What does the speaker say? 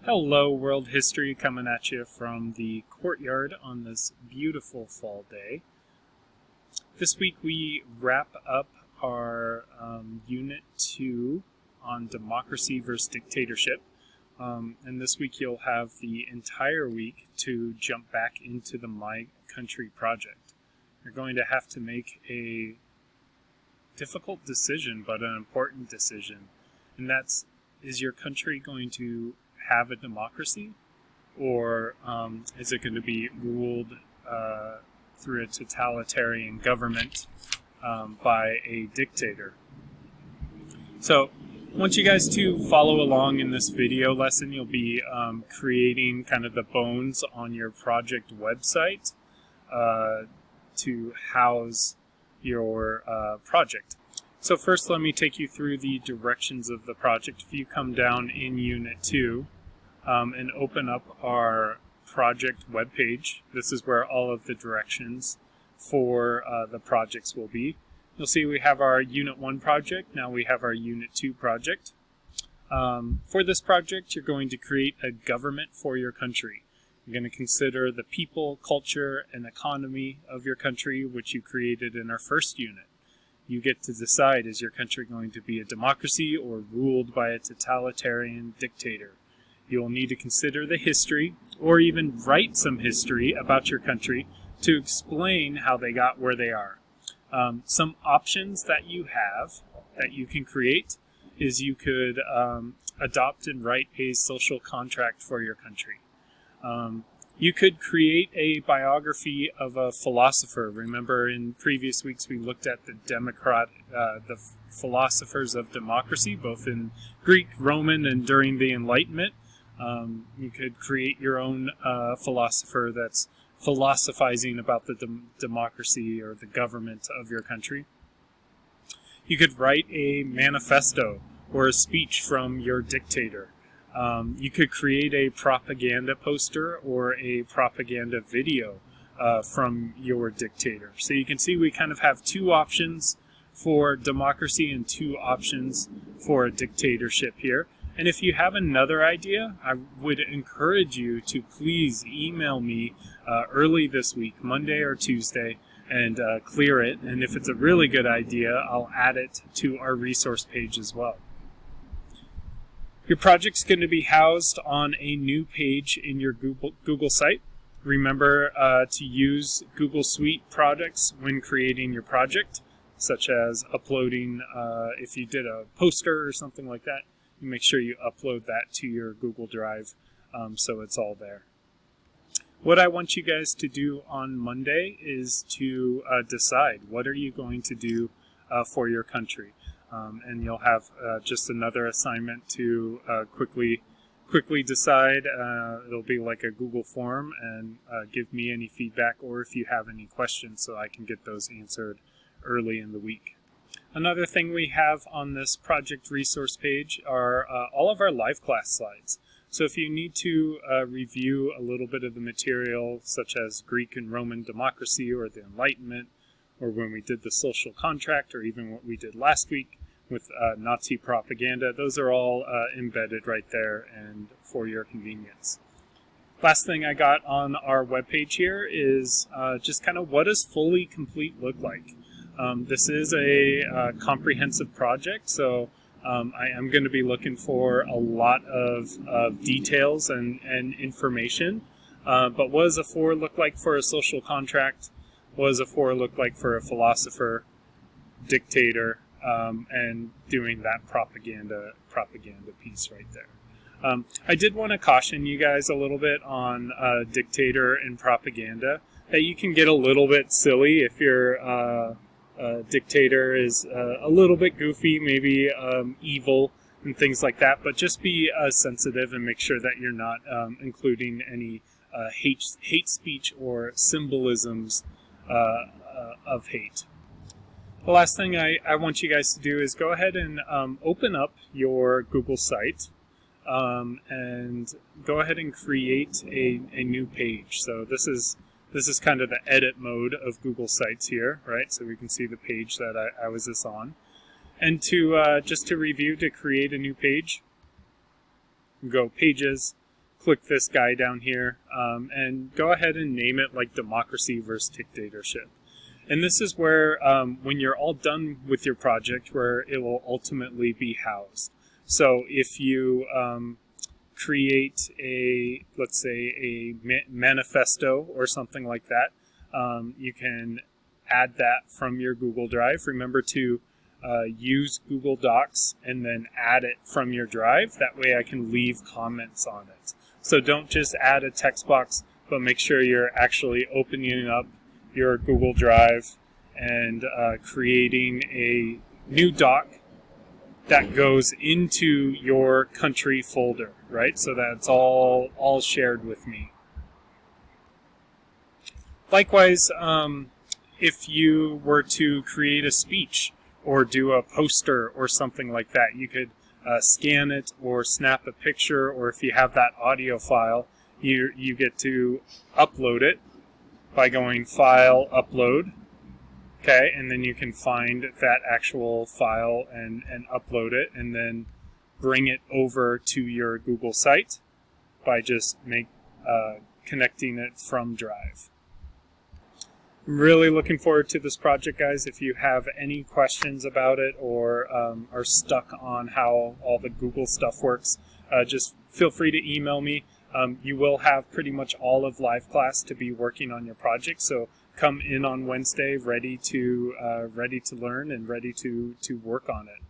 Hello, world history coming at you from the courtyard on this beautiful fall day. This week we wrap up our Unit 2 on democracy versus dictatorship. And this week you'll have the entire week to jump back into the My Country project. You're going to have to make a difficult decision, but an important decision. And that's, is your country going to have a democracy, or is it going to be ruled through a totalitarian government by a dictator? So I want you guys to follow along in this video lesson. You'll be creating kind of the bones on your project website to house your project. So first let me take you through the directions of the project. If you come down in Unit 2 and open up our project webpage, this is where all of the directions for the projects will be. You'll see we have our Unit 1 project, now we have our Unit 2 project. For this project, you're going to create a government for your country. You're going to consider the people, culture, and economy of your country, which you created in our first unit. You get to decide, is your country going to be a democracy or ruled by a totalitarian dictator? You'll need to consider the history, or even write some history about your country to explain how they got where they are. Some options that you have that you can create is you could adopt and write a social contract for your country. You could create a biography of a philosopher. Remember, in previous weeks we looked at the philosophers of democracy, both in Greek, Roman, and during the Enlightenment. You could create your own philosopher that's philosophizing about the democracy or the government of your country. You could write a manifesto or a speech from your dictator. You could create a propaganda poster or a propaganda video from your dictator. So you can see we kind of have two options for democracy and two options for a dictatorship here. And if you have another idea, I would encourage you to please email me early this week, Monday or Tuesday, and clear it. And if it's a really good idea, I'll add it to our resource page as well. Your project's going to be housed on a new page in your Google site. Remember to use Google Suite products when creating your project, such as uploading, if you did a poster or something like that, you make sure you upload that to your Google Drive so it's all there. What I want you guys to do on Monday is to decide what are you going to do for your country. And you'll have just another assignment to quickly decide. It'll be like a Google form, and give me any feedback or if you have any questions so I can get those answered early in the week. Another thing we have on this project resource page are all of our live class slides. So if you need to review a little bit of the material, such as Greek and Roman democracy or the Enlightenment, or when we did the social contract, or even what we did last week with Nazi propaganda, those are all embedded right there and for your convenience. Last thing I got on our webpage here is just kind of what does fully complete look like. This is a comprehensive project, so I am going to be looking for a lot of details and information. But what does a 4 look like for a social contract? What does a 4 look like for a philosopher, dictator, and doing that propaganda piece right there? I did want to caution you guys a little bit on dictator and propaganda, that you can get a little bit silly if your dictator is a little bit goofy, maybe evil and things like that, but just be sensitive and make sure that you're not including any hate speech or symbolisms of hate. The last thing I want you guys to do is go ahead and open up your Google site and go ahead and create a new page. So this is kind of the edit mode of Google Sites here, right? So we can see the page that I was just on. And to just to review, to create a new page, go Pages, click this guy down here, and go ahead and name it like Democracy versus Dictatorship. And this is where, when you're all done with your project, where it will ultimately be housed. So if you create a, let's say, a manifesto or something like that, you can add that from your Google Drive. Remember to use Google Docs and then add it from your drive. That way I can leave comments on it. So don't just add a text box, but make sure you're actually opening up your Google Drive and creating a new doc that goes into your country folder, right? So that's all shared with me. Likewise, if you were to create a speech or do a poster or something like that, you could scan it or snap a picture, or if you have that audio file, you get to upload it by going File, Upload, okay, and then you can find that actual file and upload it, and then bring it over to your Google site by just connecting it from Drive. I'm really looking forward to this project, guys. If you have any questions about it or are stuck on how all the Google stuff works, just feel free to email me. You will have pretty much all of live class to be working on your project, so come in on Wednesday ready to learn and ready to work on it.